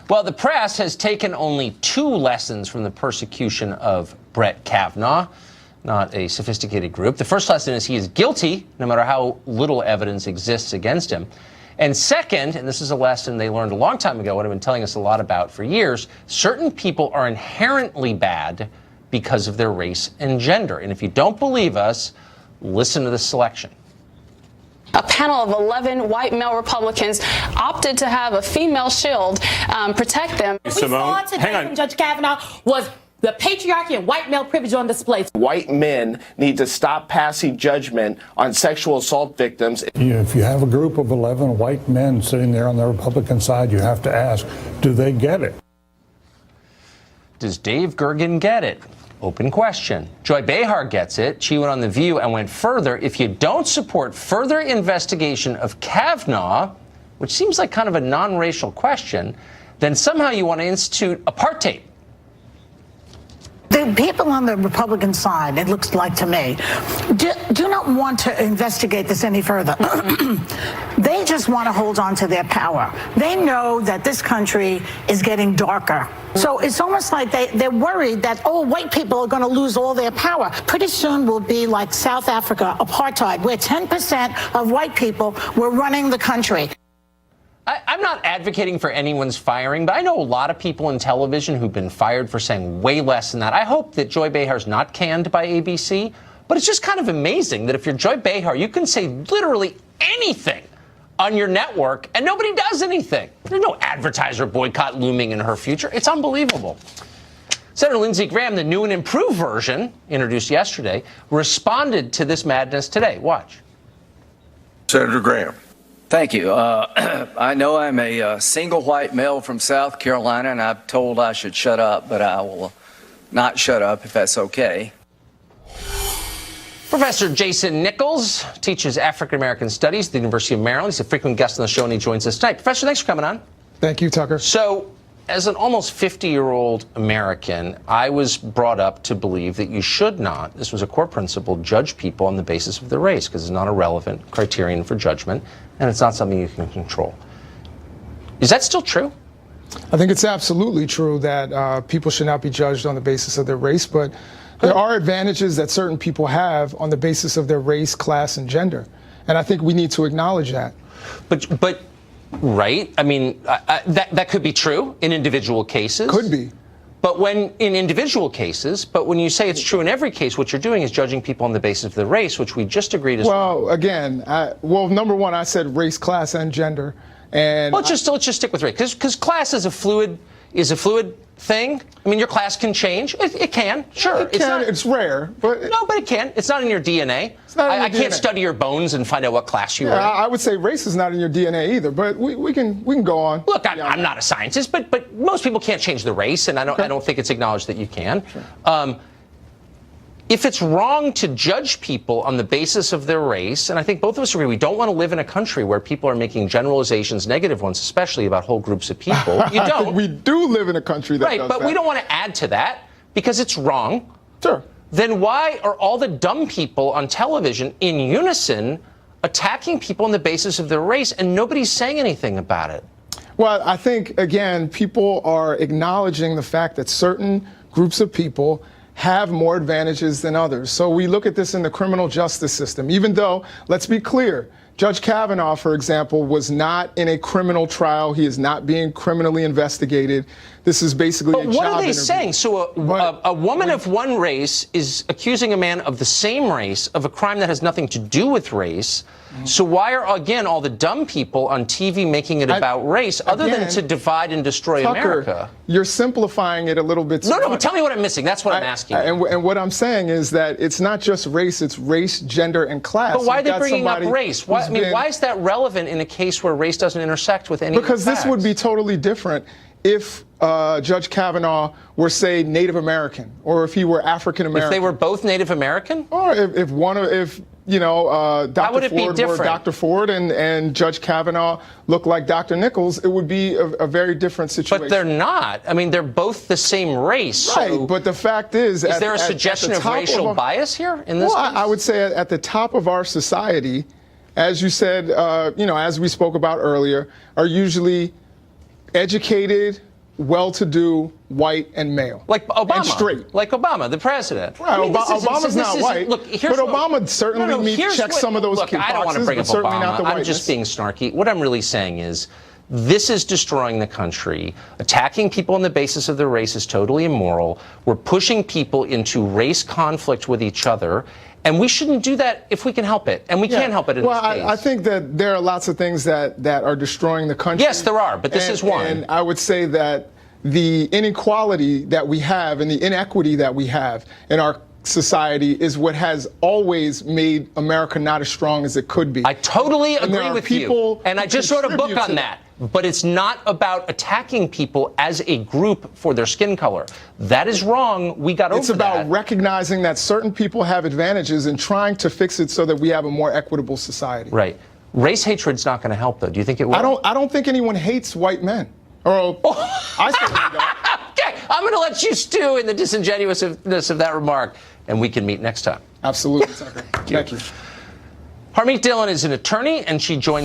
Well, the press has taken only 2 lessons from the persecution of Brett Kavanaugh, not a sophisticated group. The first lesson is he is guilty, no matter how little evidence exists against him. And second, and this is a lesson they learned a long time ago, what I've been telling us a lot about for years, certain people are inherently bad because of their race and gender. And if you don't believe us, listen to this selection. A panel of 11 white male Republicans opted to have a female shield protect them. We saw today from Judge Kavanaugh was the patriarchy and white male privilege on display. White men need to stop passing judgment on sexual assault victims. If you have a group of 11 white men sitting there on the Republican side, you have to ask, do they get it? Does Dave Gergen get it? Open question. Joy Behar gets it. She went on The View and went further. If you don't support further investigation of Kavanaugh, which seems like kind of a non-racial question, then somehow you want to institute apartheid. The people on the Republican side, it looks like to me, do not want to investigate this any further. They just want to hold on to their power. They know that this country is getting darker. So it's almost like they're worried that, oh, white people are going to lose all their power. Pretty soon we'll be like South Africa, apartheid, where 10% of white people were running the country. I'm not advocating for anyone's firing, but I know a lot of people in television who've been fired for saying way less than that. I hope that Joy Behar's not canned by ABC, but it's just kind of amazing that if you're Joy Behar, you can say literally anything on your network and nobody does anything. There's no advertiser boycott looming in her future. It's unbelievable. Senator Lindsey Graham, the new and improved version introduced yesterday, responded to this madness today. Watch. Senator Graham. Thank you. I know I'm a single white male from South Carolina, and I'm told I should shut up, but I will not shut up if that's okay. Professor Jason Nichols teaches African-American studies at the University of Maryland. He's a frequent guest on the show, and he joins us tonight. Professor, thanks for coming on. Thank you, Tucker. So, as an almost 50-year-old American, I was brought up to believe that you should not, this was a core principle, judge people on the basis of their race, because it's not a relevant criterion for judgment, and it's not something you can control. Is that still true? I think it's absolutely true that people should not be judged on the basis of their race, but there are advantages that certain people have on the basis of their race, class, and gender. And I think we need to acknowledge that. But right? I mean, that could be true in individual cases. Could be. But when you say it's true in every case, what you're doing is judging people on the basis of their race, which we just agreed is wrong. Well, again, number one, I said race, class, and gender. And let's just stick with race, because class is a fluid thing. I mean, your class can change. It can, sure. It's rare, but it can. It's not in your DNA. I can't study your bones and find out what class you were in. I would say race is not in your DNA either, but we can go on. Look, I'm not a scientist, but most people can't change the race, and I don't think it's acknowledged that you can. Sure. If it's wrong to judge people on the basis of their race, and I think both of us agree, we don't want to live in a country where people are making generalizations, negative ones, especially about whole groups of people. You don't. We do live in a country that does that. We don't want to add to that because it's wrong. Sure. Then why are all the dumb people on television in unison attacking people on the basis of their race and nobody's saying anything about it? Well, I think, again, people are acknowledging the fact that certain groups of people have more advantages than others. So we look at this in the criminal justice system, even though, let's be clear, Judge Kavanaugh, for example, was not in a criminal trial. He is not being criminally investigated. This is basically a job interview. But what are they saying? So a woman of one race is accusing a man of the same race of a crime that has nothing to do with race. So why are, again, all the dumb people on TV making it about race, other than to divide and destroy Tucker, America? You're simplifying it a little bit. No, but tell me what I'm missing. That's what I'm asking. And what I'm saying is that it's not just race, it's race, gender, and class. But why are they bringing up race? Why is that relevant in a case where race doesn't intersect with any of the Because facts? This would be totally different if Judge Kavanaugh were, say, Native American, or if he were African American. If they were both Native American? Or if Dr. Ford were Dr. Ford and Judge Kavanaugh looked like Dr. Nichols, it would be a very different situation. But they're not. I mean, they're both the same race. Right, so but the fact is there a suggestion of racial bias here in this case? I would say at the top of our society, as you said, as we spoke about earlier, are usually educated, well-to-do, white, and male. Like Obama. And straight. Like Obama, the president. Right, Obama's not white, Look, but Obama certainly checks some of those look, I don't want to boxes, bring up but certainly Obama. not the I'm whiteness. just being snarky. What I'm really saying is, this is destroying the country. Attacking people on the basis of their race is totally immoral. We're pushing people into race conflict with each other. And we shouldn't do that if we can help it. And we can't help it in this case. I think that there are lots of things that are destroying the country. Yes, there are, but this is one. And I would say that the inequality that we have and the inequity that we have in our society is what has always made America not as strong as it could be. I totally And there agree are with people you. And I who just wrote a book contribute on to that. But it's not about attacking people as a group for their skin color. That is wrong. We got over that. It's about recognizing that certain people have advantages and trying to fix it so that we have a more equitable society. Right. Race hatred's not going to help, though. Do you think it will? I don't think anyone hates white men. Or I certainly don't. Okay, I'm going to let you stew in the disingenuousness of that remark, and we can meet next time. Absolutely, Tucker. Thank you. Harmeet Dillon is an attorney, and she joined